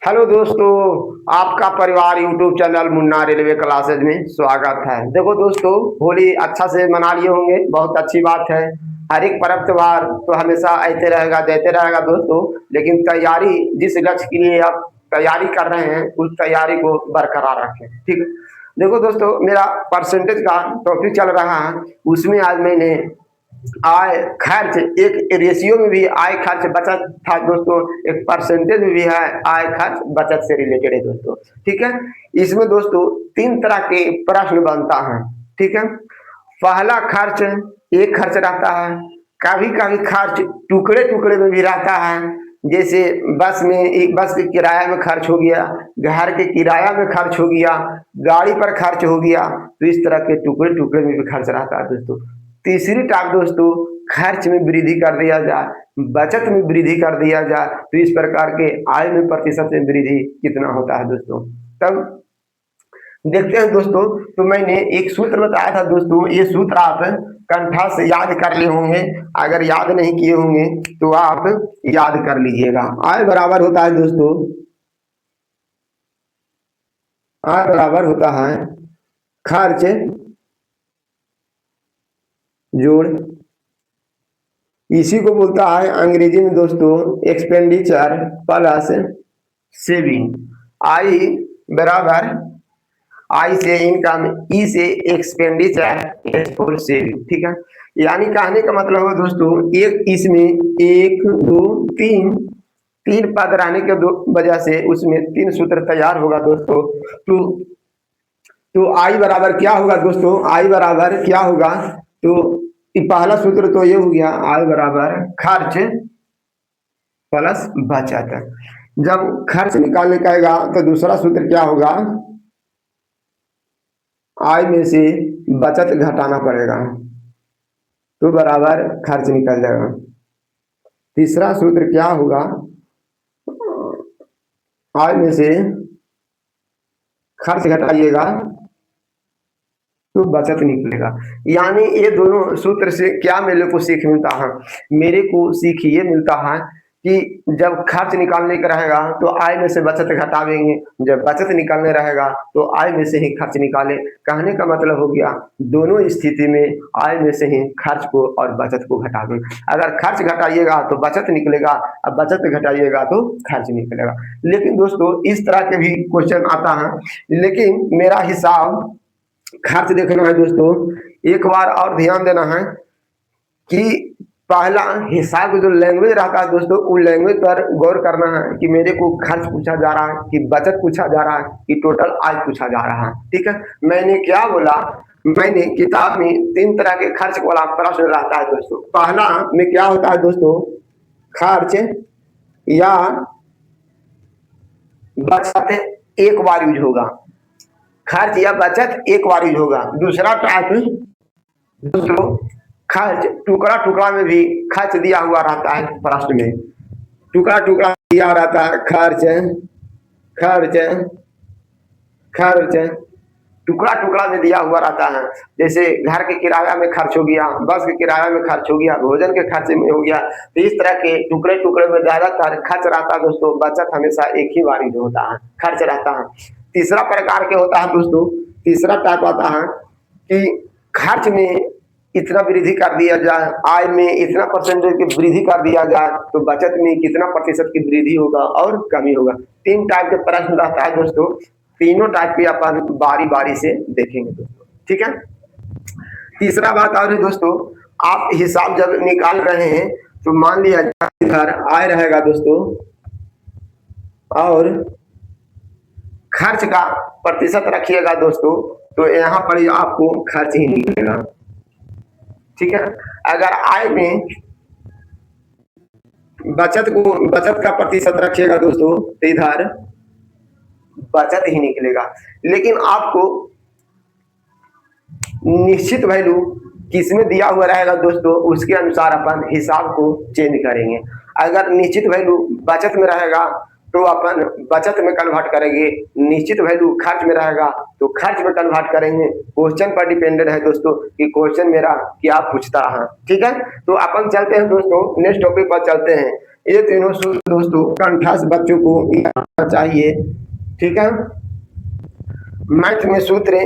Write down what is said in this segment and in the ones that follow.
Hello दोस्तों, आपका परिवार YouTube channel Munna railway classes में स्वागत है। देखो दोस्तों, होली अच्छा से मना लिए होंगे, बहुत अच्छी बात है। हर एक पर्व त्योहार तो हमेशा ऐसे रहेगा देते रहेगा दोस्तों, लेकिन तैयारी जिस लक्ष्य के लिए आप तैयारी कर रहे हैं उस तैयारी को बरकरार रखें। ठीक। देखो दोस्तों, मेरा परसेंटेज का टॉपिक चल रहा है, उसमें आज मैंने आय खर्च एक रेशियो में भी आय खर्च बचत था दोस्तों, एक परसेंटेज में भी है आय खर्च बचत से रिलेटेड है दोस्तों। ठीक है। इसमें दोस्तों तीन तरह के प्रश्न बनता है। ठीक है। पहला खर्च एक खर्च रहता है, कभी कभी खर्च टुकड़े टुकड़े में भी रहता है। जैसे बस में बस के किराया में खर्च हो गया, घर के किराया में खर्च हो गया, गाड़ी पर खर्च हो गया, तो इस तरह के टुकड़े टुकड़े में भी खर्च रहता है दोस्तों। तीसरी टाइप दोस्तों, खर्च में वृद्धि कर दिया जाए, बचत में वृद्धि कर दिया जाए, तो इस प्रकार के आय में प्रतिशत में वृद्धि कितना होता है दोस्तों। तब देखते हैं दोस्तों। तो मैंने एक सूत्र बताया था दोस्तों, ये सूत्र आप कंठा से याद कर लिए होंगे, अगर याद नहीं किए होंगे तो आप याद कर लीजिएगा। आय बराबर होता है दोस्तों, आय बराबर होता है खर्च जोड़, इसी को बोलता है अंग्रेजी में दोस्तों एक्सपेंडिचर प्लस सेविंग। आई बराबर आई से इनकम, ई से एक्सपेंडिचर, एस फॉर सेविंग। ठीक है। यानी कहने का मतलब है दोस्तों, एक इसमें एक दो तीन तीन पद रहने के दो वजह से उसमें तीन सूत्र तैयार होगा दोस्तों। तो आई बराबर क्या होगा दोस्तों, आई बराबर क्या होगा, तो पहला सूत्र तो ये हो गया, आय बराबर खर्च प्लस बचत। जब खर्च निकालने का आएगा तो दूसरा सूत्र क्या होगा, आय में से बचत घटाना पड़ेगा, तो बराबर खर्च निकल जाएगा। तीसरा सूत्र क्या होगा, आय में से खर्च घटाइएगा तो बचत निकलेगा। यानी ये दोनों सूत्र से क्या मेरे को सीख मिलता है, मेरे को सीख ये मिलता है कि जब खर्च निकालने का रहेगा तो आय में से बचत घटावेंगे, जब बचत निकालने रहेगा तो आय में से ही खर्च निकाले। कहने का मतलब हो गया दोनों स्थिति में आय में से ही खर्च को और बचत को घटावें। अगर खर्च घटाइएगा तो बचत निकलेगा, अब बचत घटाइएगा तो खर्च निकलेगा। लेकिन दोस्तों इस तरह के भी क्वेश्चन आता है, लेकिन मेरा हिसाब खर्च देखना है दोस्तों। एक बार और ध्यान देना है कि पहला हिसाब जो लैंग्वेज रहता है दोस्तों, उस लैंग्वेज पर गौर करना है कि मेरे को खर्च पूछा जा रहा है कि बचत पूछा जा रहा है कि टोटल आय पूछा जा रहा है। ठीक है। मैंने क्या बोला, मैंने किताब में तीन तरह के खर्च वाला प्रश्न रहता है दोस्तों। पहला में क्या होता है दोस्तों, खर्च या बचत एक बार यूज होगा, खर्च या बचत एक बार यूज होगा। दूसरा टाइप दोस्तों, खर्च टुकड़ा टुकड़ा में भी खर्च दिया हुआ रहता है प्रश्न में, टुकड़ा टुकड़ा दिया रहता है, खर्च खर्च खर्च टुकड़ा टुकड़ा में दिया हुआ रहता है। जैसे घर के किराया में खर्च हो गया, बस के किराया में खर्च हो गया, भोजन के खर्चे में हो गया। तो इस तरह के टुकड़े टुकड़े में ज्यादातर खर्च रहता है दोस्तों, बचत हमेशा एक ही बार जो होता है खर्च रहता है। तीसरा प्रकार के होता है दोस्तों, तीसरा टाइप आता है कि खर्च में इतना वृद्धि कर दिया जाए, आय में इतना परसेंटेज की वृद्धि कर दिया जाए, तो बचत में कितना प्रतिशत की वृद्धि होगा और कमी होगा। तीन टाइप के प्रश्न रहता है दोस्तों, तीनों टाइप के अपन बारी बारी से देखेंगे दोस्तों। ठीक है। तीसरा बात और है दोस्तों, आप हिसाब जब निकाल रहे हैं तो मान लिया इधर आय रहेगा दोस्तों और खर्च का प्रतिशत रखिएगा दोस्तों, तो यहाँ पर आपको खर्च ही निकलेगा। ठीक है। अगर आय में बचत का प्रतिशत रखिएगा दोस्तों तो इधर बचत ही निकलेगा। लेकिन आपको निश्चित वैल्यू किसमें दिया हुआ रहेगा दोस्तों, उसके अनुसार अपन हिसाब को चेंज करेंगे। अगर निश्चित वैल्यू बचत में रहेगा तो अपन बचत में कन्वर्ट करेंगे, निश्चित वैल्यू खर्च में रहेगा तो खर्च में कन्वर्ट करेंगे। क्वेश्चन पर डिपेंडेंट है दोस्तों कि क्वेश्चन मेरा क्या पूछता है। ठीक है। तो अपन चलते हैं दोस्तों, नेक्स्ट टॉपिक पर चलते हैं। ये तीनों सूत्र दोस्तों कंठस्थ बच्चों को याद चाहिए। ठीक है, मैथ में सूत्र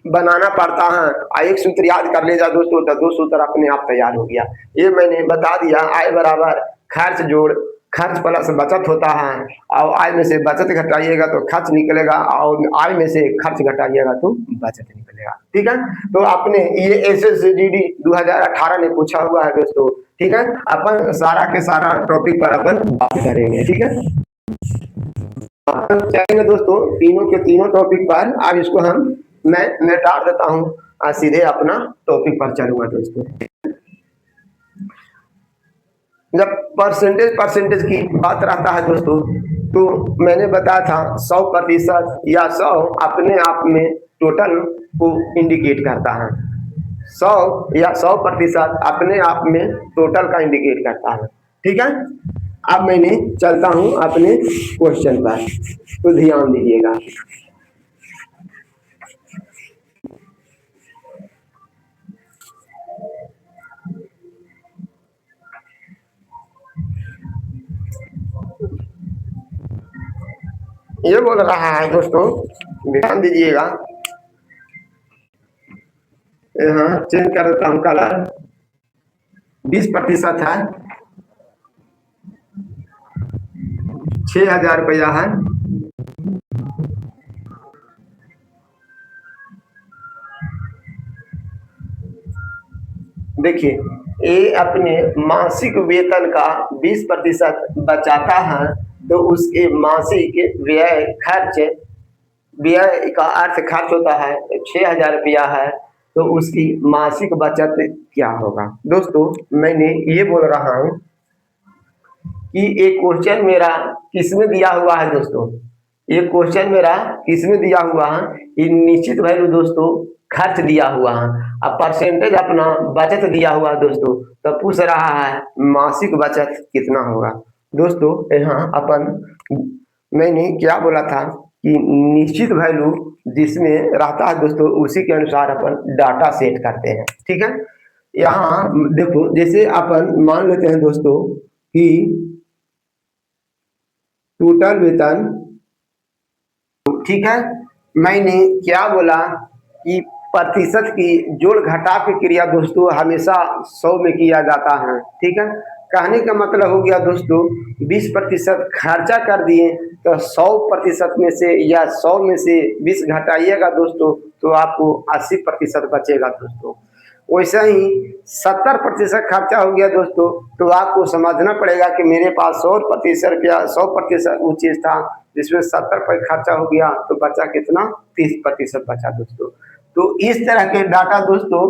बनाना पड़ता है, एक सूत्र याद कर ले जा दोस्तों तो दो सूत्र अपने आप तैयार हो गया। ये मैंने बता दिया, आय बराबर खर्च जोड़ खर्च प्लस बचत होता है, और आय में से बचत घटाइएगा तो खर्च निकलेगा, और आय में से खर्च घटाइएगा तो बचत निकलेगा। ठीक है, तो आपने ये SSGD 2018 ने पूछा हुआ है दोस्तों। ठीक है, अपन सारा के सारा टॉपिक पर अपन बात करेंगे। ठीक है, चलेंगे दोस्तों तीनों के तीनों टॉपिक पर। अब इसको मैं टाड़ देता हूँ, सीधे अपना टॉपिक पर चलूंगा दोस्तों। जब परसेंटेज की बात रहता है दोस्तों, तो मैंने बताया था 100% या 100 अपने आप में टोटल को इंडिकेट करता है। 100 या 100% अपने आप में टोटल का इंडिकेट करता है। ठीक है, अब मैंने चलता हूं अपने क्वेश्चन पर, तो ध्यान दीजिएगा। ये बोल रहा है दोस्तों, ध्यान दीजिएगा, यहाँ चेंज कर देता हूँ कलर। 20% है, 6,000 रुपया है। देखिए, ये अपने मासिक वेतन का 20% बचाता है, तो उसके मासिक व्यय का अर्थ खर्च होता है, 6,000 रुपया है, तो उसकी मासिक बचत क्या होगा। दोस्तों मैंने ये बोल रहा हूं कि एक क्वेश्चन मेरा किसमें दिया हुआ है दोस्तों, ये क्वेश्चन मेरा किसमें दिया हुआ है, ये निश्चित वैल्यू दोस्तों खर्च दिया हुआ है, अब परसेंटेज अपना बचत दिया हुआ है दोस्तों, तो पूछ रहा है मासिक बचत कितना होगा। दोस्तों यहाँ अपन मैंने क्या बोला था कि निश्चित वैल्यू जिसमें रहता है दोस्तों, उसी के अनुसार अपन डाटा सेट करते हैं। ठीक है, यहाँ देखो जैसे अपन मान लेते हैं दोस्तों कि टोटल वेतन, ठीक है, मैंने क्या बोला कि प्रतिशत की जोड़ घटाव की क्रिया दोस्तों हमेशा 100 में किया जाता है। ठीक है, कहने का मतलब हो गया दोस्तों 20% खर्चा कर दिए, तो 100% में से या 100 में से 20 घटाइएगा दोस्तों, तो आपको 80% बचेगा दोस्तों। वैसे ही 70% खर्चा हो गया दोस्तों, तो आपको समझना पड़ेगा कि मेरे पास 100% रुपया 100% वो चीज था, जिसमें 70 खर्चा हो गया, तो बचा कितना, 30% बचा दोस्तों। तो इस तरह के डाटा दोस्तों,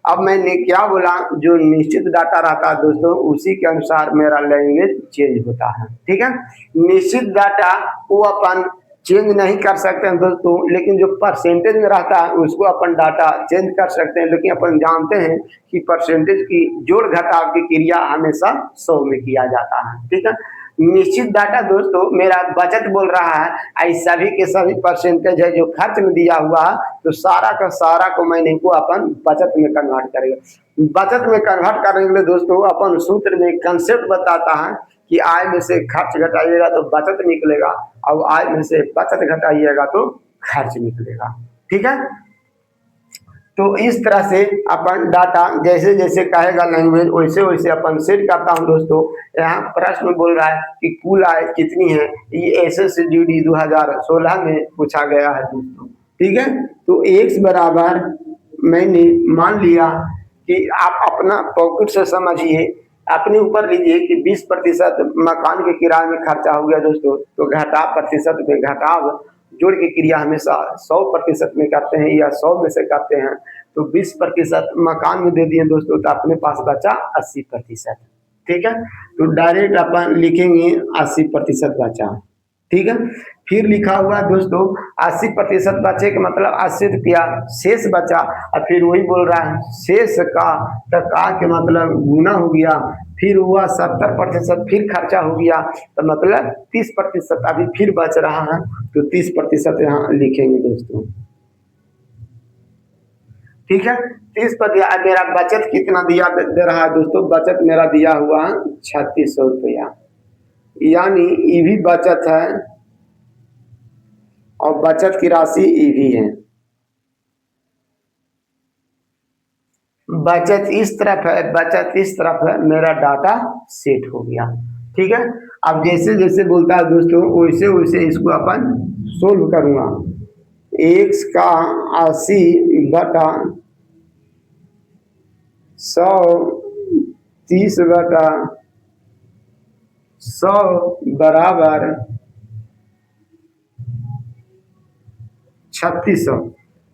अब मैंने क्या बोला, जो निश्चित डाटा रहता है दोस्तों, उसी के अनुसार मेरा लैंग्वेज चेंज होता है। ठीक है, निश्चित डाटा वो अपन चेंज नहीं कर सकते हैं दोस्तों, लेकिन जो परसेंटेज में रहता है उसको अपन डाटा चेंज कर सकते हैं। लेकिन अपन जानते हैं कि परसेंटेज की जोड़ घटाव की क्रिया हमेशा 100 में किया जाता है। ठीक है, निश्चित डाटा दोस्तों मेरा बचत बोल रहा है, आई सभी के सभी परसेंटेज है जो खर्च में दिया हुआ है, तो सारा का सारा को मैंने को अपन बचत में कन्वर्ट करेंगे। बचत में कन्वर्ट करने के लिए दोस्तों अपन सूत्र में कंसेप्ट बताता है कि आय में से खर्च घटाइएगा तो बचत निकलेगा, और आय में से बचत घटाइएगा तो खर्च निकलेगा। ठीक है, तो इस तरह से अपन डाटा जैसे जैसे कहेगा लैंग्वेज वैसे वैसे अपन सेट करता हूं दोस्तों। यहाँ प्रश्न बोल रहा है कि कुल आय कितनी है, ये SSGD 2016 में पूछा गया है दोस्तों। ठीक है, तो x बराबर मैंने मान लिया कि आप अपना पॉकेट से समझिए, अपने ऊपर लीजिए कि 20% मकान के किराए में खर्चा हो गया दोस्तों, तो घटाव प्रतिशत में घटाव जोड़ की क्रिया हमेशा 100% में करते हैं या 100 में से करते हैं, तो 20% मकान में दे दिए दोस्तों, तो अपने पास बचा 80%। ठीक है, तो डायरेक्ट अपन लिखेंगे 80% बचा। ठीक है, फिर लिखा हुआ दोस्तों 80% बचे के मतलब 80 रुपया शेष बचा, और फिर वही बोल रहा है शेष का, तो का के मतलब गुना हो गया, फिर हुआ 70%, फिर खर्चा हो गया, तो मतलब 30% अभी फिर बच रहा है, तो 30% यहाँ लिखेंगे दोस्तों। ठीक है। 30%। अब मेरा बचत कितना दिया दे रहा है दोस्तों, बचत मेरा दिया हुआ 3600 रुपया, यानी ये भी बचत है और बचत की राशि ये भी है। बचत इस तरफ है, बचत इस तरफ है, मेरा डाटा सेट हो गया। ठीक है। अब जैसे जैसे बोलता है दोस्तों वैसे वैसे इसको अपन सोल्व करूंगा। x का 80/100, 30/100 बराबर 3600।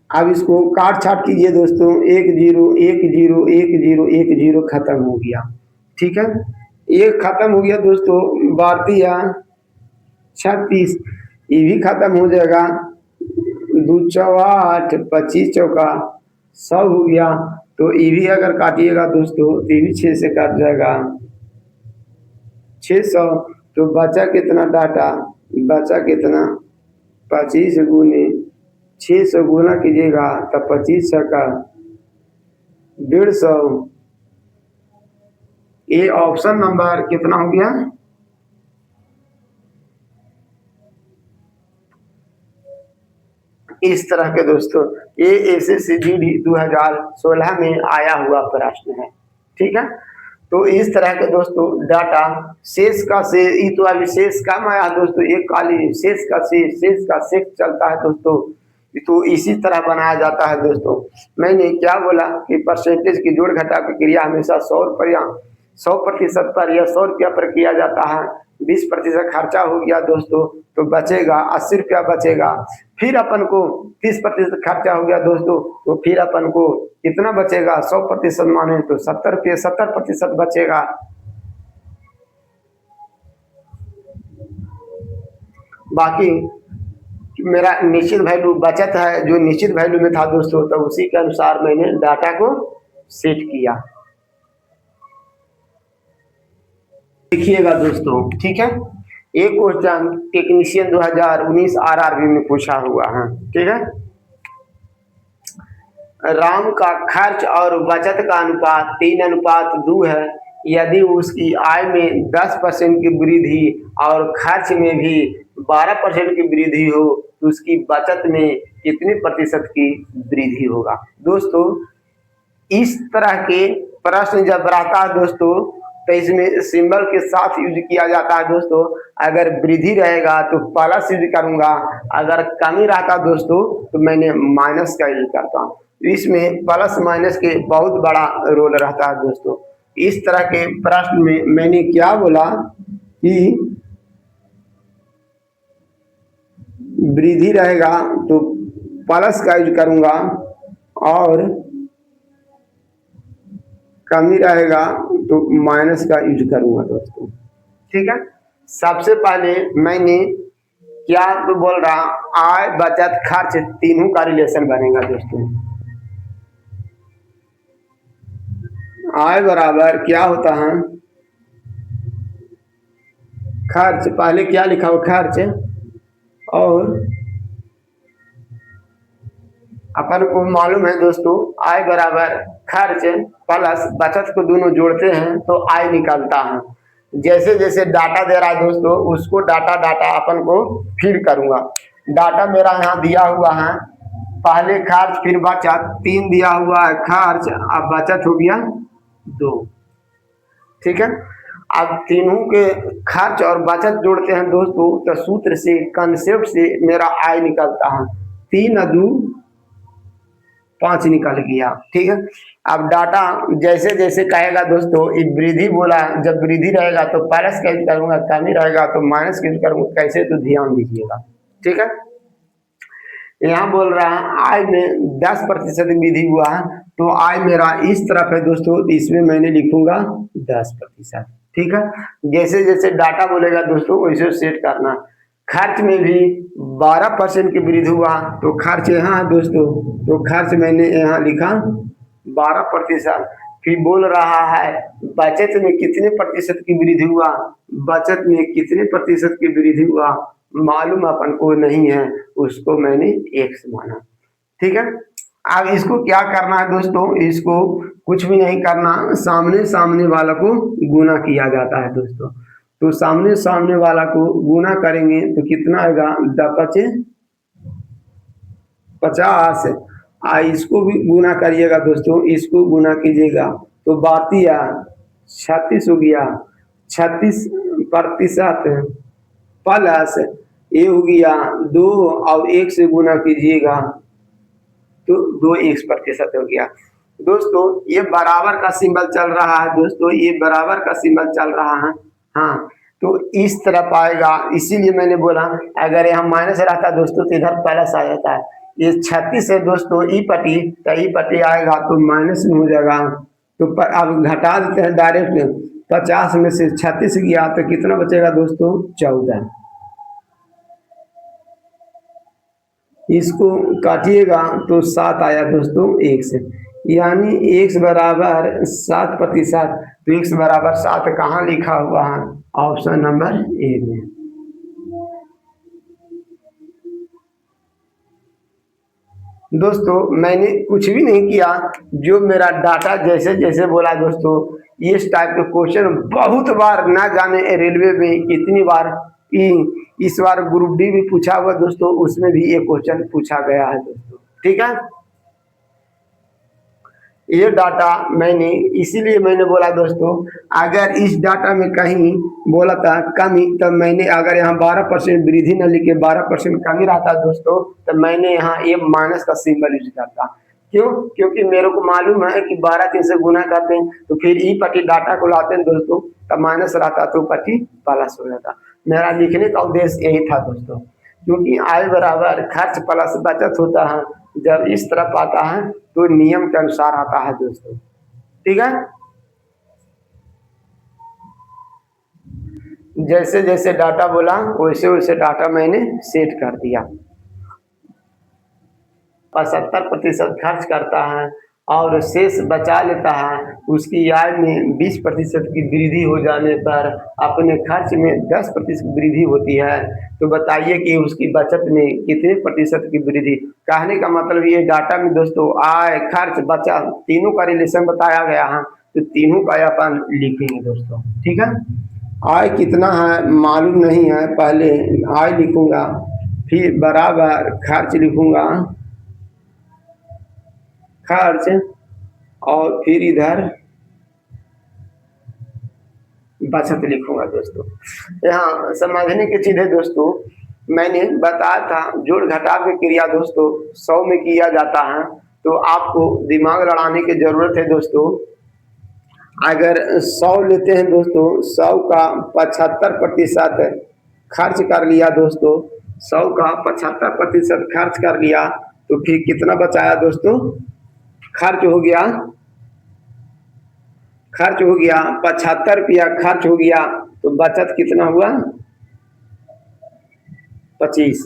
अब इसको काट छाट कीजिए दोस्तों, 10 10 0 खत्म हो गया। ठीक है, एक खत्म हो गया दोस्तों, भारतीय 36 ये भी खत्म हो जाएगा। 2 चौवा 8, 25 चौका 100 हो गया। तो ये भी अगर काटिएगा दोस्तों तो ये भी 6 से काट जाएगा, 600। तो बचा कितना डाटा, बचा कितना 25 गुने 600 गुना कीजिएगा तब 25 का 150। ये ऑप्शन नंबर कितना हो गया, इस तरह के दोस्तों ये SSCGD 2016 में आया हुआ प्रश्न है। ठीक है, तो इस तरह के दोस्तों डाटा शेष का शेष, ये तो अभी शेष कम आया दोस्तों, एक काली शेष का शेष, शेष का शेष चलता है दोस्तों। तो इसी तरह बनाया जाता है दोस्तों। मैंने क्या बोला कि परसेंटेज की जोड़ घटा प्रक्रिया हमेशा 100% पर या 100 रुपया पर किया जाता है। 20% खर्चा हो गया दोस्तों तो बचेगा 80 रुपया बचेगा। फिर अपन को 30% खर्चा हो गया दोस्तों तो फिर अपन को कितना बचेगा, 100% माने तो 70 रुपये, 70% बचेगा। बाकी मेरा निश्चित वैल्यू बचत है, जो निश्चित वैल्यू में था दोस्तों, तो उसी के अनुसार मैंने डाटा को सेट किया। देखिएगा दोस्तों, ठीक है, एक क्वेश्चन टेक्नीशियन 2019 RRB में पूछा हुआ है। ठीक है, राम का खर्च और बचत का अनुपात 3:2 है। यदि उसकी आय में 10% की वृद्धि और खर्च में भी 12% की वृद्धि हो तो उसकी बचत में कितने प्रतिशत की वृद्धि होगा। दोस्तों इस तरह के प्रश्न जब रहता है दोस्तों तो इसमें सिंबल के साथ यूज किया जाता है दोस्तों। अगर वृद्धि रहेगा तो प्लस यूज करूंगा, अगर कमी रहता दोस्तों तो मैंने माइनस का यूज करता हूँ। इसमें प्लस माइनस के बहुत बड़ा रोल रहता है दोस्तों। इस तरह के प्रश्न में मैंने क्या बोला कि वृद्धि रहेगा तो प्लस का यूज करूंगा और कमी रहेगा तो माइनस का यूज करूंगा दोस्तों। ठीक है, सबसे पहले मैंने क्या तो बोल रहा, आय बचत खर्च तीनों का रिलेशन बनेगा दोस्तों। आय बराबर क्या होता है, खर्च, पहले क्या लिखा हो खर्च, और अपन को मालूम है दोस्तों आय बराबर खर्च प्लस बचत को दोनों जोड़ते हैं तो आय निकलता है। जैसे जैसे डाटा दे रहा है दोस्तों उसको डाटा अपन को फिर करूंगा। डाटा मेरा यहाँ दिया हुआ है, पहले खर्च फिर बचत, 3 दिया हुआ है खर्च, अब बचत हो गया 2। ठीक है, अब तीनों के खर्च और बचत जोड़ते हैं दोस्तों तो सूत्र से, कंसेप्ट से मेरा आय निकलता है। 3 और 2 5 निकल गया। ठीक है, अब डाटा जैसे जैसे कहेगा दोस्तों, ये वृद्धि बोला, जब वृद्धि रहेगा तो प्लस का यूज करूंगा, कमी रहेगा तो माइनस का यूज करूंगा, कैसे तो ध्यान दीजिएगा। ठीक है, यहाँ बोल रहा है आय में 10% वृद्धि हुआ है तो आय मेरा इस तरफ है दोस्तों, इसमें मैंने लिखूंगा 10%। ठीक है, जैसे जैसे डाटा बोलेगा दोस्तों वैसे सेट करना। खर्च में भी 12% की वृद्धि हुआ तो खर्च यहाँ है दोस्तों, तो खर्च मैंने यहाँ लिखा 12%। फिर बोल रहा है बचत में कितने प्रतिशत की वृद्धि हुआ, बचत में कितने प्रतिशत की वृद्धि हुआ मालूम अपन को नहीं है, उसको मैंने 1 माना। ठीक है, अब इसको क्या करना है दोस्तों, इसको कुछ भी नहीं करना, सामने सामने वाला को गुना किया जाता है दोस्तों। तो सामने सामने वाला को गुना करेंगे तो कितना आएगा, 50। इसको भी गुना करिएगा दोस्तों, इसको गुना कीजिएगा तो 36 हो गया। 36% प्लस ये हो गया 2 और 1 से गुना कीजिएगा तो 2x% हो गया दोस्तों। ये बराबर का सिंबल चल रहा है दोस्तों, ये बराबर का सिंबल चल रहा है। हाँ, तो इस तरफ आएगा, इसीलिए मैंने बोला अगर यहाँ माइनस रहता दोस्तों तो इधर प्लस आ जाता है। ये 36 है दोस्तों, ई पटी तो ई पटी आएगा तो माइनस में हो जाएगा। तो अब घटा देते हैं डायरेक्ट, 50 में से 36 गया तो कितना बचेगा दोस्तों, 14। इसको काटिएगा तो 7 आया दोस्तों 1 से, यानी x बराबर 7%। तो x बराबर 7 कहाँ लिखा हुआ है, ऑप्शन नंबर ए में। दोस्तों मैंने कुछ भी नहीं किया, जो मेरा डाटा जैसे जैसे बोला दोस्तों, इस टाइप के क्वेश्चन बहुत बार ना जाने रेलवे में कितनी बार, इस बार ग्रुप डी भी पूछा हुआ दोस्तों, उसमें भी ये क्वेश्चन पूछा गया है दोस्तों। ठीक है, ये डाटा मैंने इसीलिए मैंने बोला दोस्तों, अगर इस डाटा में कहीं बोला था कमी, तो मैंने अगर यहाँ 12% वृद्धि न लिखे 12% कमी रहता दोस्तों, तो मैंने यहाँ ये माइनस का सिंबल यूज करता। क्यों, क्योंकि मेरे को मालूम है कि 12 3 से गुना करते हैं तो फिर ई पट्टी डाटा को लाते हैं दोस्तों, तब माइनस रहता तो पट्टी प्लस हो जाता। मेरा लिखने का उद्देश्य यही था दोस्तों, क्योंकि आय बराबर खर्च प्लस बचत होता है, जब इस तरफ आता है तो नियम के अनुसार आता है दोस्तों। ठीक है, जैसे जैसे डाटा बोला वैसे वैसे डाटा मैंने सेट कर दिया। 75% खर्च करता है और शेष बचा लेता है, उसकी आय में 20% की वृद्धि हो जाने पर अपने खर्च में 10% वृद्धि होती है। तो बताइए कि उसकी बचत में कितने प्रतिशत की वृद्धि। कहने का मतलब ये डाटा में दोस्तों आय खर्च बचत तीनों का रिलेशन बताया गया है, तो तीनों का अपन लिखेंगे दोस्तों। ठीक है, आय कितना है मालूम नहीं है, पहले आय लिखूंगा, फिर बराबर खर्च लिखूंगा, खर्च, और फिर इधर बचत लिखूंगा दोस्तों। यहाँ समझने की चीज है दोस्तों, मैंने बताया था जोड़ घटाव की क्रिया दोस्तों 100 में किया जाता है, तो आपको दिमाग लड़ाने की जरूरत है दोस्तों। अगर 100 लेते हैं दोस्तों, 100 का 75% खर्च कर लिया दोस्तों, 100 का 75% खर्च कर लिया, तो फिर कितना बचाया दोस्तों, खर्च हो गया 75 रुपया खर्च हो गया, तो बचत कितना हुआ 25।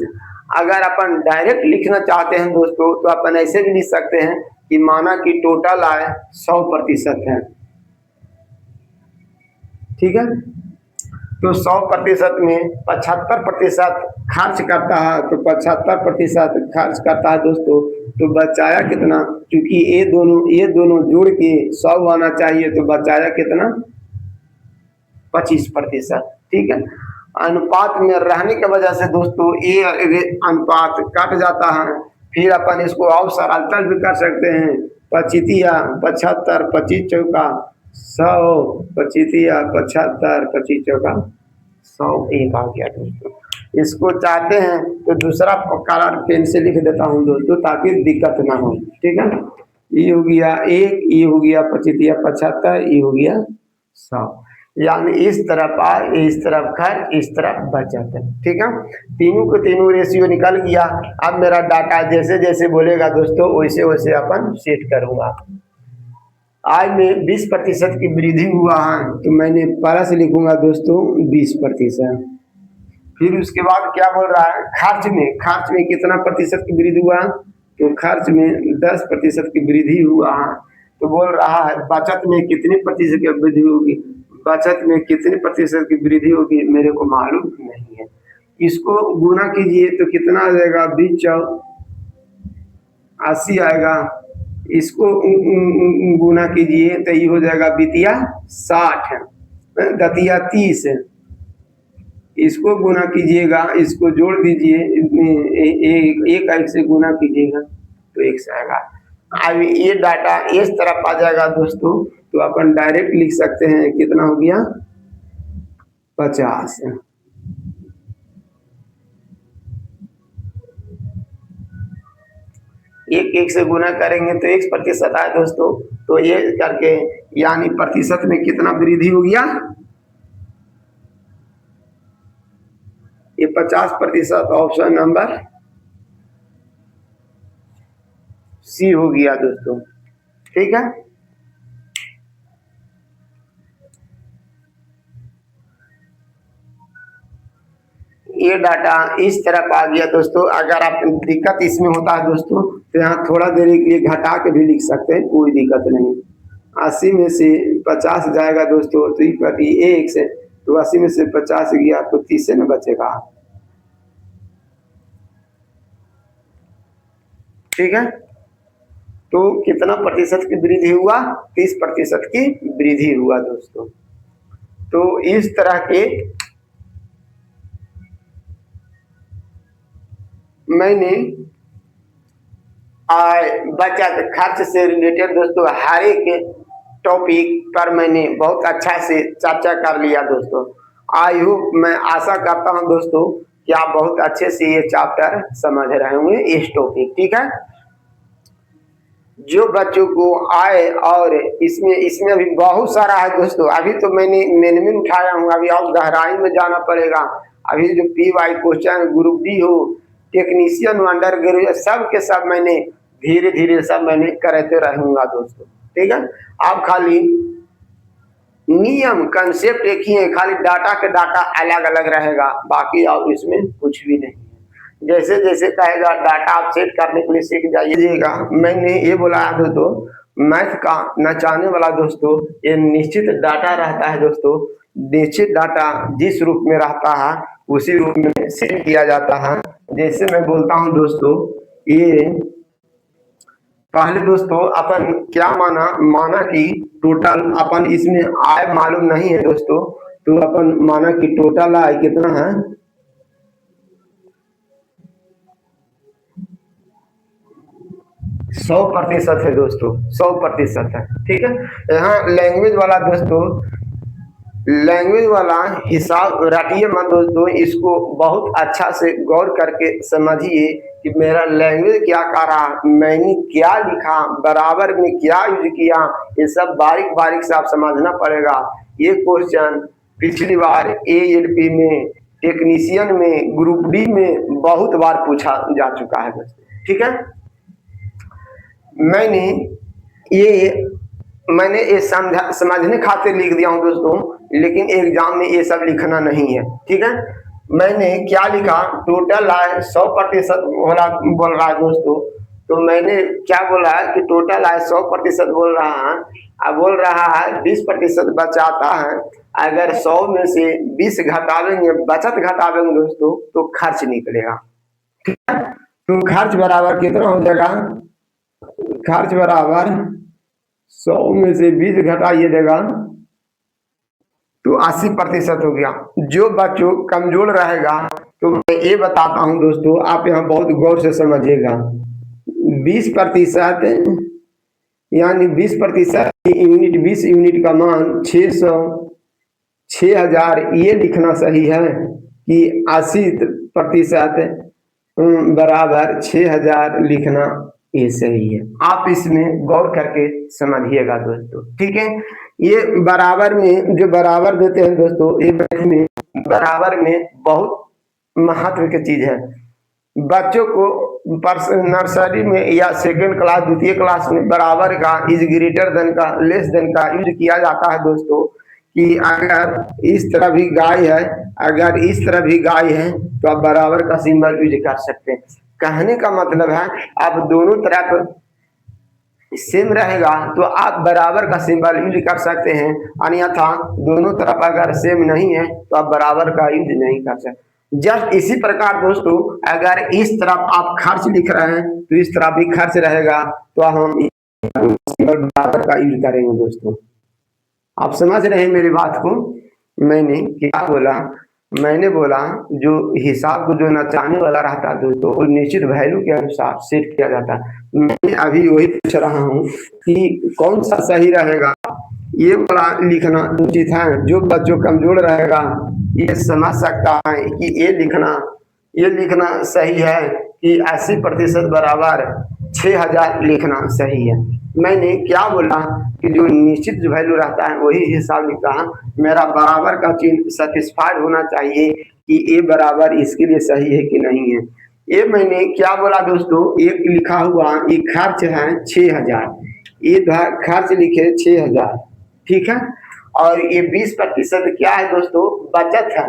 अगर अपन डायरेक्ट लिखना चाहते हैं दोस्तों, तो अपन ऐसे भी लिख सकते हैं कि माना कि टोटल आय 100% है। ठीक है, तो 100% में 75% खर्च करता है, तो 75% खर्च करता है दोस्तों, तो बचाया कितना, क्योंकि ये दोनों जोड़ के 100 आना चाहिए, तो बचाया कितना 25%। ठीक है, अनुपात में रहने की वजह से दोस्तों ये अनुपात कट जाता है, फिर अपन इसको और सरलता भी कर सकते हैं। 25 75 25 चौका 100, 25 75 25 चौका 100, एक आ गया दोस्तों। इसको चाहते हैं तो दूसरा कलर पेन से लिख देता हूँ दोस्तों, ताकि दिक्कत ना हो। ठीक है, ये हो गया 1, ये हो गया 25 75, ये हो गया 100, यानी इस तरफ आय, इस तरफ खर्च, इस तरफ बचत है। ठीक है, तीनों के तीनों रेशियो निकल गया। अब मेरा डाटा जैसे जैसे बोलेगा दोस्तों वैसे वैसे अपन सेट करूंगा। आय में 20% की वृद्धि हुआ है, तो मैंने प्लस लिखूंगा दोस्तों 20%। फिर उसके बाद क्या बोल रहा है, खर्च में कितना प्रतिशत की वृद्धि हुआ, तो खर्च में 10% की वृद्धि हुआ है। तो बोल रहा है बचत में कितने प्रतिशत की वृद्धि होगी, बचत में कितने प्रतिशत की वृद्धि होगी मेरे को मालूम नहीं है। इसको गुना कीजिए तो कितना आ जाएगा, 20 80 आएगा, इसको गुना कीजिए तो ये हो जाएगा बितिया 60, गतिया 30, इसको गुना कीजिएगा, इसको जोड़ दीजिए, एक एक से गुना कीजिएगा तो एक से आएगा। अब ये डाटा इस तरफ आ जाएगा दोस्तों, तो अपन डायरेक्ट लिख सकते हैं कितना हो गया 50। एक एक से गुना करेंगे तो 1% आए दोस्तों, तो ये करके यानी प्रतिशत में कितना वृद्धि हो गया, ये 50%। ऑप्शन नंबर सी हो गया दोस्तों, ठीक है। ये डाटा इस तरफ आ गया दोस्तों। अगर आप दिक्कत इसमें होता है दोस्तों तो यहाँ थोड़ा देर के लिए घटा के भी लिख सकते हैं, कोई दिक्कत नहीं। 80 में से 50 जाएगा दोस्तों तो एक से, तो 80 में से 50 गया तो 30 से न बचेगा, ठीक है। तो कितना प्रतिशत की वृद्धि हुआ, 30% की वृद्धि हुआ दोस्तों। तो इस तरह के मैंने बचत खर्च से रिलेटेड दोस्तों हर एक टॉपिक पर मैंने बहुत अच्छा से चर्चा कर लिया दोस्तों। आई होप, मैं आशा करता हूं दोस्तों कि आप बहुत अच्छे से ये चैप्टर समझ रहे होंगे, इस टॉपिक, ठीक है। जो बच्चों को आए और इसमें इसमें अभी बहुत सारा है दोस्तों। अभी तो मैंने मेन उठाया हूँ, अभी और गहराई में जाना पड़ेगा। अभी जो PY क्वेश्चन, ग्रुप डी हो, टेक्नीशियन, अंडर ग्रेजुएट, सब के सब मैंने धीरे धीरे सब मैंने करते रहूंगा दोस्तों, ठीक है। आप खाली नियम कंसेप्ट एक ही है, खाली डाटा के डाटा अलग अलग रहेगा, बाकी और इसमें कुछ भी नहीं। जैसे जैसे कहेगा डाटा आप सेट करने के लिए सीख जाइएगा। मैंने ये बोला है दोस्तों, मैथ का नचाने वाला दोस्तों ये निश्चित डाटा रहता है दोस्तों। निश्चित डाटा जिस रूप में रहता है उसी रूप में सेट किया जाता है। जैसे मैं बोलता हूँ दोस्तों, ये पहले दोस्तों अपन क्या माना कि टोटल अपन इसमें आय मालूम नहीं है दोस्तों, तो अपन माना कि टोटल आय कितना है 100% है दोस्तों, 100% है, ठीक है। यहाँ लैंग्वेज वाला दोस्तों, लैंग्वेज वाला हिसाब रटिए मत दोस्तों, इसको बहुत अच्छा से गौर करके समझिए कि मेरा लैंग्वेज क्या कर रहा, मैंने क्या लिखा, बराबर में क्या यूज किया, ये सब बारीक बारीक से आप समझना पड़ेगा। ये क्वेश्चन पिछली बार ALP में, टेक्नीशियन में, ग्रुप डी में बहुत बार पूछा जा चुका है दोस्तों, ठीक है। मैंने ये समझने खातिर लिख दिया हूं दोस्तों, लेकिन एग्जाम में ये सब लिखना नहीं है, ठीक है। मैंने क्या लिखा, टोटल आय 100% बोल रहा है दोस्तों, तो मैंने क्या बोला कि टोटल आय 100% बोल रहा है। अब बोल रहा है 20% बचाता है। अगर 100 में से 20 घटावेंगे, बचत घटावेंगे दोस्तों, तो खर्च निकलेगा, ठीक है। तो खर्च बराबर कितना हो जाएगा, खर्च बराबर 100 में से 20 घटाइएगा तो 80% हो गया। जो बच्चों कमजोर रहेगा तो मैं ये बताता हूं दोस्तों, आप यहाँ बहुत गौर से समझिएगा। 20% यानी 20% यूनिट, 20 यूनिट का मान 600, 6000 ये लिखना सही है कि 80% बराबर 6000 लिखना ये सही है। आप इसमें गौर करके समझिएगा दोस्तों, ठीक है। ये बराबर में जो बराबर देते हैं दोस्तों, ये में बराबर में बहुत महत्व की चीज है। बच्चों को नर्सरी में या सेकंड क्लास, द्वितीय क्लास में बराबर का, इज ग्रेटर देन का, लेस देन का यूज किया जाता है दोस्तों। कि अगर इस तरह भी गाय है, अगर इस तरह भी गाय है तो आप बराबर का सिंबल यूज कर सकते हैं। कहने का मतलब है आप दोनों तरफ सेम रहेगा तो आप बराबर का सिंबल यूज कर सकते हैं, अन्यथा दोनों तरफ अगर सेम नहीं है तो आप बराबर का यूज नहीं कर सकते। जस्ट इसी प्रकार दोस्तों अगर इस तरफ आप खर्च लिख रहे हैं तो इस तरफ भी खर्च रहेगा, तो हम बराबर का यूज करेंगे दोस्तों। आप समझ रहे हैं मेरी बात को? मैंने क्या बोला? मैंने बोला जो हिसाब को जो नचाने वाला रहता है दोस्तों वो निश्चित वैल्यू के अनुसार सेट किया जाता है। मैं अभी वही पूछ रहा हूँ कि कौन सा सही रहेगा, ये वाला लिखना उचित है। जो बच्चों कमजोर रहेगा ये समझ सकता है कि ये लिखना सही है कि 80% बराबर 6000 लिखना सही है। मैंने क्या बोला कि जो निश्चित जो वैल्यू रहता है वही हिसाब लिखा है। मेरा बराबर का चिन्ह सेटिस्फाइड होना चाहिए कि ये बराबर इसके लिए सही है कि नहीं है। ये मैंने क्या बोला दोस्तों, एक लिखा हुआ ये खर्च है 6000, ये खर्च लिखे 6000, ठीक है। और ये 20% क्या है दोस्तों, बचत है।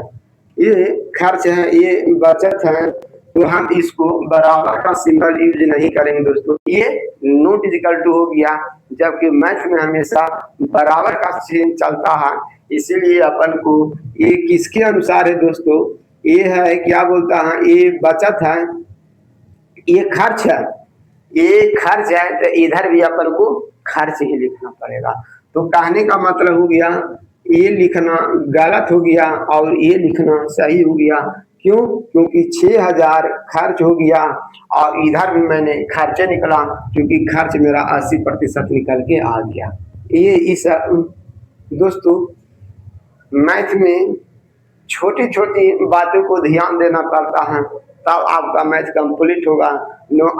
ये खर्च है, ये बचत है, तो हम इसको बराबर का सिंबल यूज नहीं करेंगे दोस्तों। ये नॉट इक्वल टू हो गया, जबकि मैथ में हमेशा बराबर का चिन्ह चलता है। इसीलिए अपन को ये किसके अनुसार है दोस्तों, ये है क्या बोलता है, ये बचत है, ये खर्च है, ये खर्च है, तो इधर भी अपन को खर्च ही लिखना पड़ेगा। तो कहने का मतलब हो गया ये लिखना गलत हो गया और ये लिखना सही हो गया। क्यों? क्योंकि 6000 खर्च हो गया और इधर भी मैंने खर्चे निकला, क्योंकि खर्च मेरा 80% निकल के आ गया। ये इस दोस्तों मैथ में छोटी छोटी बातों को ध्यान देना पड़ता है, तब आपका मैथ कंप्लीट होगा।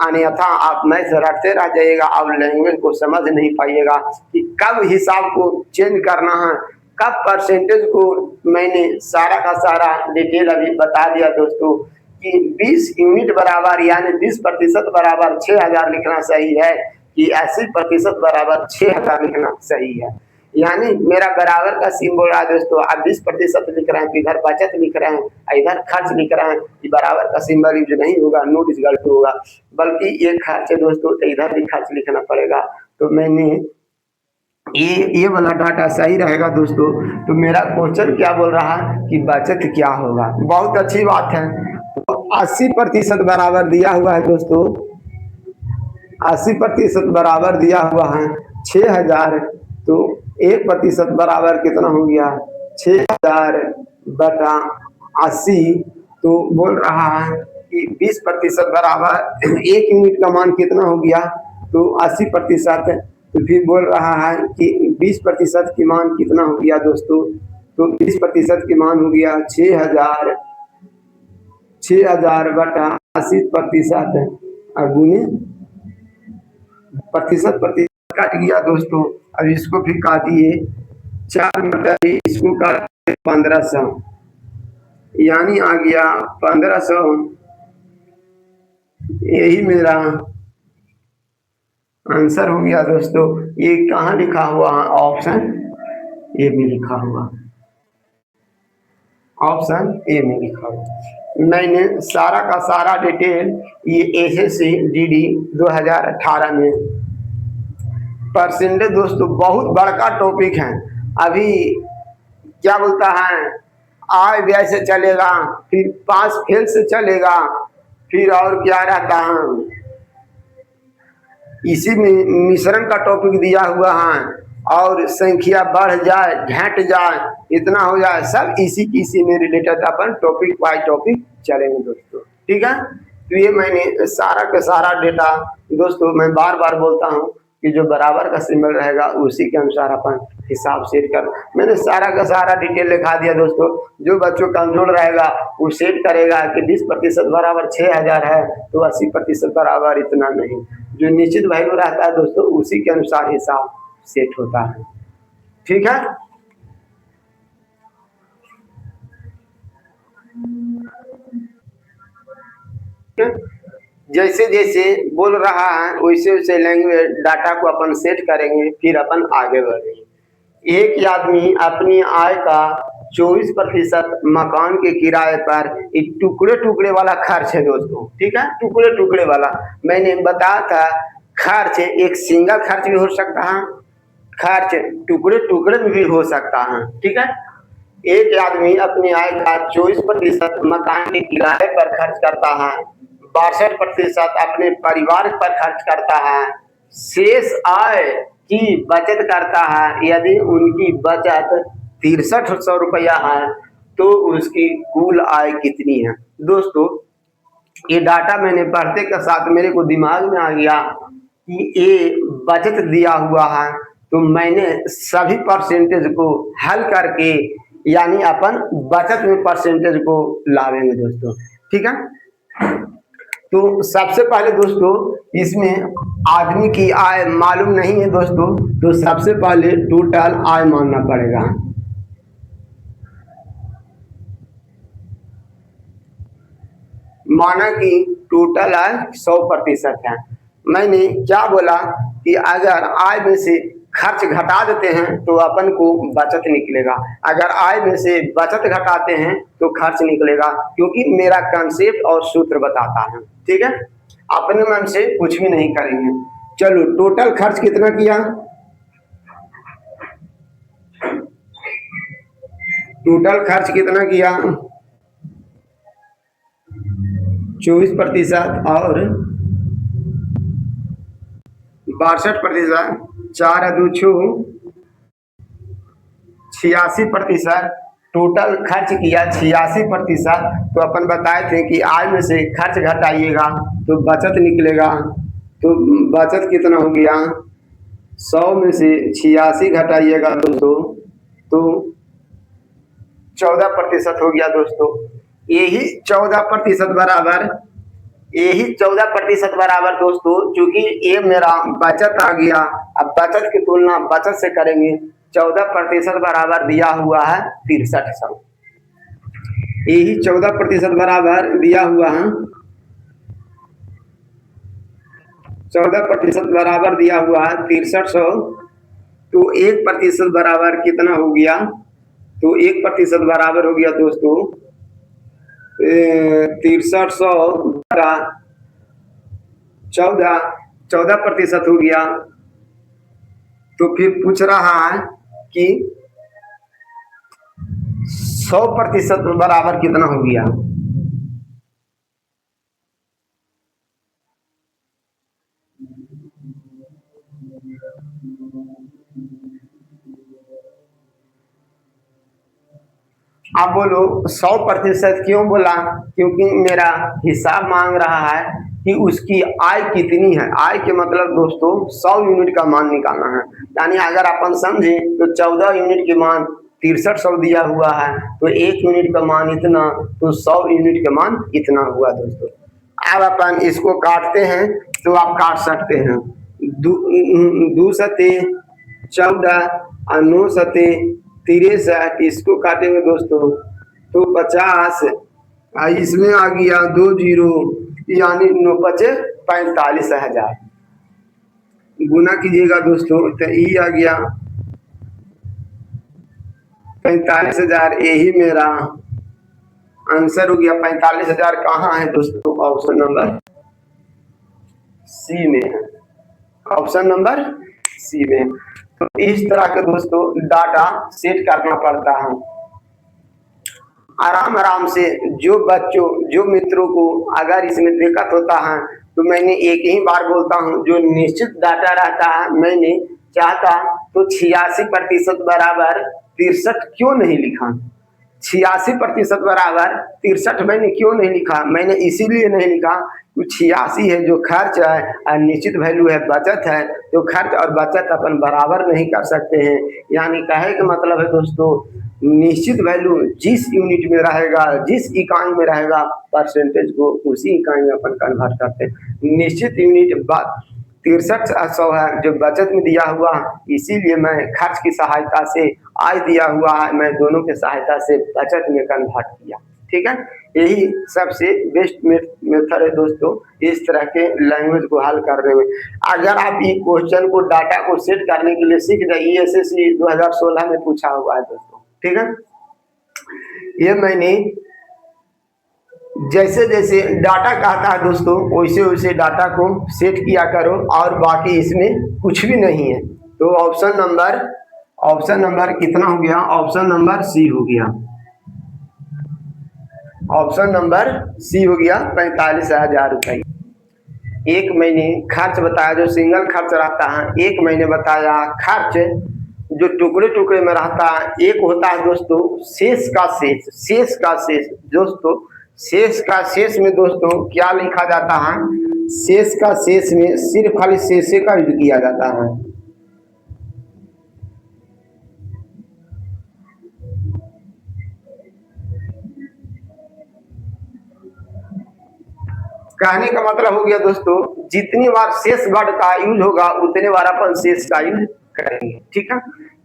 अन्यथा आप मैथ रटते रह जाइएगा और लैंग्वेज को समझ नहीं पाइएगा कि कब हिसाब को चेंज करना है, कब परसेंटेज को। मैंने सारा का सारा डिटेल अभी बता दिया दोस्तों कि 20 यूनिट बराबर यानी 20% बराबर 6000 लिखना सही है कि 80% बराबर 6000 लिखना सही है। यानी मेरा बराबर का सिंबल है दोस्तों। आप 20% लिख रहे हैं, इधर बचत लिख रहे हैं, इधर खर्च लिख रहे हैं, ये बराबर का सिंबल यूज नहीं होगा, नोट इक्वल टू होगा, बल्कि ये खर्च है दोस्तों, तो इधर भी खर्च लिखना पड़ेगा। तो मैंने ये वाला डाटा सही रहेगा दोस्तों। तो मेरा क्वेश्चन क्या बोल रहा है कि बचत क्या होगा। बहुत अच्छी बात है। तो 80% बराबर दिया हुआ है दोस्तों, 80% बराबर दिया हुआ है 6000, तो 1% बराबर कितना हो गया, 6000 बटा 80। तो बोल रहा है कि 20% बराबर 1 यूनिट का मान कितना हो गया, तो 80%। तो फिर बोल रहा है कि 20% की मान कितना हो गया दोस्तों, तो 20% की मान हो गया 6000 बटा 80% और गुने प्रतिशत काट गया दोस्तों। अब इसको फिर काटिए 4 बटा इसको काट 1500, यानी आ गया 1500। यही मेरा आंसर हो गया दोस्तों। ये कहाँ लिखा हुआ है ऑप्शन ए में लिखा हुआ, ऑप्शन ए में लिखा हुआ। मैंने सारा का सारा डिटेल ये एसएससी जीडी 2018 में परसेंटेज दोस्तों बहुत बड़का टॉपिक है। अभी क्या बोलता है, आय व्यय से चलेगा, फिर पास फेल से चलेगा, फिर और क्या रहता है, इसी में मिश्रण का टॉपिक दिया हुआ है, और संख्या बढ़ जाए घट जाए इतना हो जाए, सब इसी में related upon topic by topic चलेंगे दोस्तों, ठीक है। तो ये मैंने सारा का सारा डेटा दोस्तों, मैं बार बार बोलता हूँ कि जो बराबर का सिंबल रहेगा उसी के अनुसार अपन हिसाब सेट कर। मैंने सारा का सारा डिटेल लिखा दिया दोस्तों। जो बच्चों कमजोर रहेगा वो सेट करेगा कि 20% बराबर 6000 है, तो 80% बराबर इतना नहीं। जो निश्चित वैल्यू रहता है दोस्तों उसी के अनुसार हिसाब सेट होता है, ठीक है। जैसे जैसे बोल रहा है वैसे वैसे लैंग्वेज डाटा को अपन सेट करेंगे, फिर अपन आगे बढ़ेंगे। एक आदमी अपनी आय का 24% मकान के किराए पर एक टुकड़े टुकड़े वाला खर्च है दोस्तों, ठीक है। टुकड़े टुकड़े वाला मैंने बताया था, खर्च एक सिंगल खर्च भी हो सकता है, खर्च टुकड़े टुकड़े में भी हो सकता है, ठीक है। एक आदमी अपनी आय का 24% मकान के किराए पर खर्च करता है, 62% अपने परिवार पर खर्च करता है, शेष आय की बचत करता है। यदि उनकी बचत 6300 रुपया है तो उसकी कुल आय कितनी है। दोस्तों, ये डाटा मैंने पढ़ते के साथ मेरे को दिमाग में आ गया कि ये बचत दिया हुआ है, तो मैंने सभी परसेंटेज को हल करके यानी अपन बचत में परसेंटेज को लावेंगे दोस्तों। ठीक है, तो सबसे पहले दोस्तों इसमें आदमी की आय मालूम नहीं है दोस्तों, तो सबसे पहले टोटल आय मानना पड़ेगा। माना कि टोटल आय 100% है। मैंने क्या बोला कि अगर आय में से खर्च घटा देते हैं तो अपन को बचत निकलेगा, अगर आय में से बचत घटाते हैं तो खर्च निकलेगा, क्योंकि मेरा कंसेप्ट और सूत्र बताता है। ठीक है, अपने मन से कुछ भी नहीं करेंगे। चलो, टोटल खर्च कितना किया, टोटल खर्च कितना किया 24% और 62%, 4 2 86%। टोटल खर्च किया 86%, तो अपन बताए थे कि आय में से खर्च घटाइएगा तो बचत निकलेगा। तो बचत कितना हो गया, 100 में से 86 घटाइएगा दोस्तों तो 14% हो गया दोस्तों। यही 14% बराबर, यही 14% बराबर दोस्तों, चूंकि ये मेरा बचत आ गया। अब बचत की तुलना बचत से करेंगे, 14% बराबर दिया हुआ है 6300। यही 14% बराबर दिया हुआ है, 14% बराबर दिया हुआ है 6300। तो 1% बराबर कितना हो गया, तो 1% बराबर हो गया दोस्तों 6300 का 14% हो गया। तो फिर पूछ रहा है कि 100% बराबर कितना हो गया। आप बोलो 100% क्यों बोला, क्योंकि मेरा हिसाब मांग रहा है कि उसकी आय कितनी है। आय के मतलब दोस्तों 100 यूनिट का मान निकालना है। यानी अगर अपन समझे तो 14 यूनिट के मान 6300 दिया हुआ है, तो 1 यूनिट का मान इतना, तो 100 यूनिट का मान इतना हुआ दोस्तों। अब अपन इसको काटते हैं तो आप काट सकते हैं, 2 सते 14 और 9 सते 63, इसको काटेंगे दोस्तों तो 50, इसमें आ गया 2 जीरो, यानी 9 पचे 45,000। गुना कीजिएगा दोस्तों तो ये आ गया 45,000। यही मेरा आंसर हो गया। 45,000 कहाँ है दोस्तों, ऑप्शन नंबर सी में है, ऑप्शन नंबर सी में। तो इस तरह के दोस्तों डाटा सेट करना पड़ता है। आराम आराम से जो बच्चों, जो मित्रों को अगर इसमें दिक्कत होता है तो मैंने एक ही बार बोलता हूँ, जो निश्चित डाटा रहता है मैंने चाहता तो 86% बराबर 63 क्यों नहीं लिखा, 86% बराबर 63 मैंने क्यों नहीं लिखा। मैंने इसीलिए नहीं लिखा कि 86 है जो खर्च है और निश्चित वैल्यू है बचत है, तो खर्च और बचत अपन बराबर नहीं कर सकते हैं। यानी कहे का मतलब है दोस्तों, निश्चित वैल्यू जिस यूनिट में रहेगा, जिस इकाई में रहेगा, परसेंटेज को उसी इकाई में अपन कन्वर्ट करते हैं। निश्चित यूनिट 6300 है जो बचत में दिया हुआ, इसीलिए मैं खर्च की सहायता से आय दिया हुआ है, मैं दोनों के सहायता से बचत में कन्वर्ट किया। ठीक है, यही सबसे बेस्ट मेथड है दोस्तों इस तरह के लैंग्वेज को हल करने में। अगर आप ये क्वेश्चन को, डाटा को सेट करने के लिए सीख जाइए, एसएससी 2016 में पूछा हुआ है दोस्तों। ठीक है, ये मैंने जैसे जैसे डाटा कहता है दोस्तों वैसे वैसे डाटा को सेट किया करो, और बाकी इसमें कुछ भी नहीं है। तो ऑप्शन नंबर ऑप्शन नंबर कितना हो गया, ऑप्शन नंबर सी हो गया, ऑप्शन नंबर सी हो गया 45,000 रुपये। एक महीने खर्च बताया जो सिंगल खर्च रहता है, एक महीने बताया खर्च जो टुकड़े टुकड़े में रहता है। एक होता है दोस्तों शेष का शेष, शेष का शेष दोस्तों, शेष का शेष में दोस्तों क्या लिखा जाता है, शेष का शेष में सिर्फ खाली शेषे का यूज किया जाता है। कहने का मतलब हो गया दोस्तों जितनी बार शेष वर्ड का यूज होगा उतने बार अपन शेष का यूज करेंगे, ठीक है।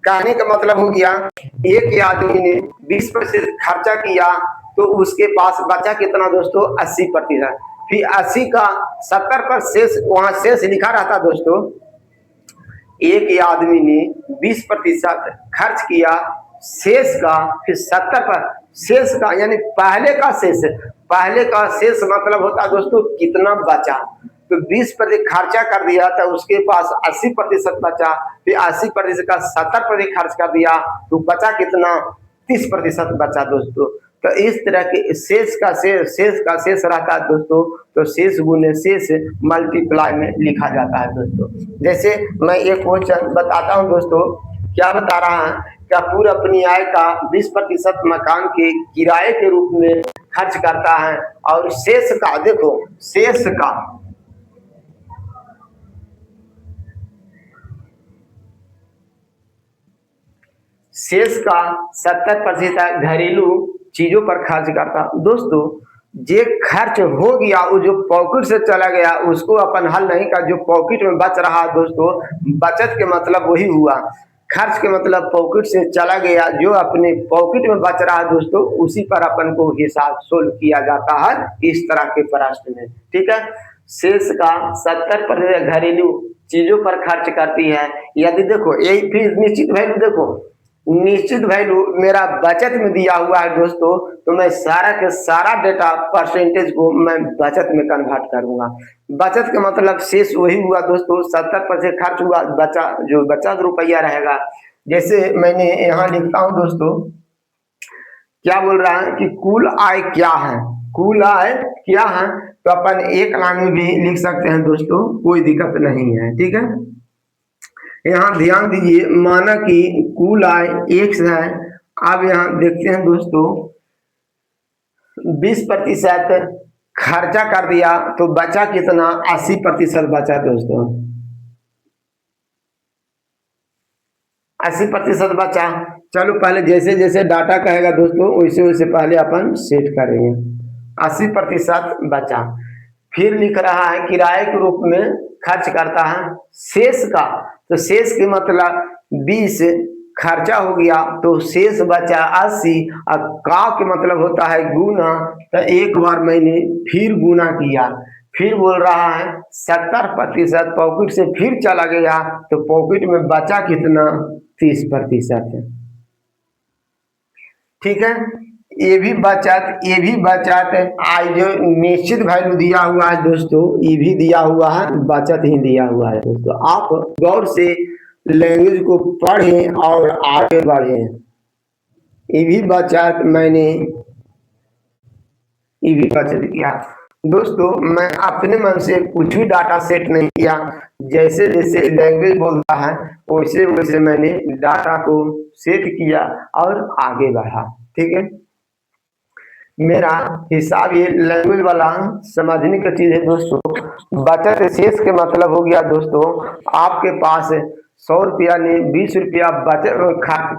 कहने का मतलब हो गया एक आदमी ने 20% खर्चा किया तो उसके पास बचा कितना दोस्तों 80%। फिर 80 का 70 पर शेष, वहां शेष लिखा रहता दोस्तों। एक आदमी ने 20% खर्च किया, शेष का फिर 70 पर शेष का यानी पहले का शेष, पहले का शेष मतलब होता है दोस्तों कितना बचा। तो 20% खर्चा कर दिया तो उसके पास 80% बचा, फिर 80% का 70% खर्च कर दिया तो बचा कितना 30% बचा दोस्तों। तो इस तरह के शेष का शेष रहता है दोस्तों। तो शेष गुने शेष मल्टीप्लाई में लिखा जाता है दोस्तों। जैसे मैं एक क्वेश्चन बताता हूं दोस्तों, क्या बता रहा है, क्या पूरे अपनी आय का 20% मकान के किराए के रूप में खर्च करता है और शेष का देखो शेष का 70% घरेलू चीजों पर खर्च करता। दोस्तों जे खर्च हो गया वो जो पॉकेट से चला गया उसको अपन हल नहीं कर, जो पॉकेट में बच रहा दोस्तों, बचत के मतलब वही हुआ, खर्च के मतलब पॉकेट से चला गया, जो अपने पॉकेट में बच रहा है दोस्तों उसी पर अपन को हिसाब सोल्व किया जाता है इस तरह के प्रश्न में, ठीक है। शेष का 70% घरेलू चीजों पर खर्च करती है। यदि देखो यही फिर निश्चित वैल्यू, देखो निश्चित वैल्यू मेरा बचत में दिया हुआ है दोस्तों, तो मैं सारा के सारा डेटा परसेंटेज को मैं बचत में कन्वर्ट करूंगा। बचत का मतलब शेष वही हुआ दोस्तों, 70% खर्च हुआ, बचा जो बचा रुपया रहेगा। जैसे मैंने यहाँ लिखता हूँ दोस्तों, क्या बोल रहा है कि कुल आय क्या है, कुल आय क्या है, तो अपन एक लाइन में भी लिख सकते हैं दोस्तों, कोई दिक्कत नहीं है, ठीक है। यहाँ ध्यान दीजिए, माना कि कुल आय x है। अब यहाँ देखते हैं दोस्तों 20% खर्चा कर दिया तो बचा कितना 80% बचा दोस्तों, 80% बचा। चलो पहले जैसे जैसे डाटा कहेगा दोस्तों वैसे वैसे पहले अपन सेट करेंगे। 80% बचा। फिर लिख रहा है किराए के रूप में खर्च करता है शेष का, तो शेष के मतलब 20 खर्चा हो गया तो शेष बचा 80, और का के मतलब होता है गुना। तो एक बार मैंने फिर गुना किया, फिर बोल रहा है 70% पॉकेट से फिर चला गया तो पॉकेट में बचा कितना 30% है, ठीक है। ये भी बचत आज जो निश्चित वैल्यू दिया हुआ है दोस्तों, ये भी दिया हुआ है, बचत ही दिया हुआ है दोस्तों। आप गौर से लैंग्वेज को पढ़ें और आगे बढ़ें। ये भी बचत मैंने ये भी बचत किया दोस्तों। मैं अपने मन से कुछ भी डाटा सेट नहीं किया, जैसे जैसे लैंग्वेज बोलता है वैसे वैसे मैंने डाटा को सेट किया और आगे बढ़ा, ठीक है। मेरा हिसाब ये लैंग्वेज वाला समझने की चीज है दोस्तों। बचत शेष के मतलब हो गया दोस्तों, आपके पास 100 रुपया ने 20 रुपया बचत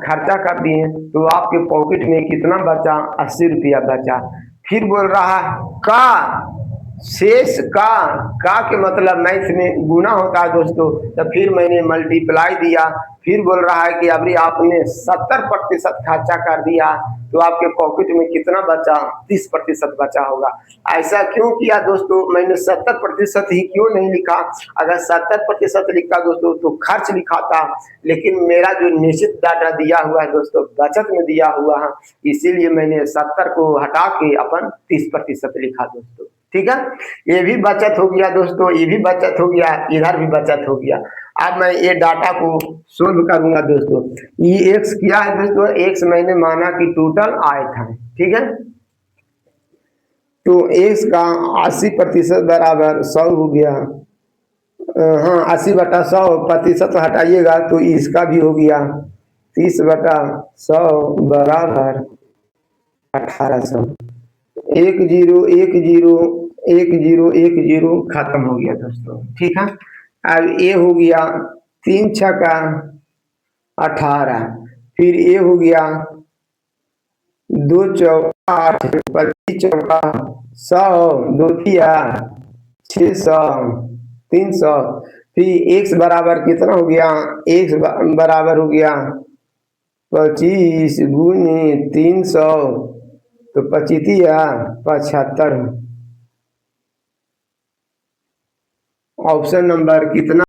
खर्चा कर दिए तो आपके पॉकेट में कितना बचा 80 रुपया बचा। फिर बोल रहा का शेष का के मतलब मैथ में गुना होता है दोस्तों, तो फिर मैंने मल्टीप्लाई दिया। फिर बोल रहा है कि अभी आपने 70% खर्चा कर दिया तो आपके पॉकेट में कितना बचा 30% बचा होगा। ऐसा क्यों किया दोस्तों, मैंने 70% ही क्यों नहीं लिखा। अगर 70% लिखा दोस्तों तो खर्च लिखा था, लेकिन मेरा जो निश्चित डाटा दिया हुआ है दोस्तों बचत में दिया हुआ है, इसीलिए मैंने 70 को हटा के अपन 30% लिखा दोस्तों, ठीक है, ये भी बचत हो गया दोस्तों, ये भी बचत हो गया, इधर भी बचत हो गया। अब मैं ये डाटा को सोल्व करूंगा दोस्तों। ये एक्स क्या है दोस्तों, एक्स मैंने माना कि टोटल आय था, ठीक है। तो एक्स का 80% बराबर 100 हो गया। हाँ 80/100 हटाइएगा तो इसका भी हो गया 30/100 बराबर 1800। 101010 खत्म हो गया दोस्तों, ठीक है। अब ये हो गया 3×6 = 18, फिर ये हो गया 2×4 = 8, 25×4 = 100, 2×6 = 300। फिर एक्स बराबर कितना हो गया, एक्स बराबर हो गया 25×300, तो 25×75। ऑप्शन नंबर कितना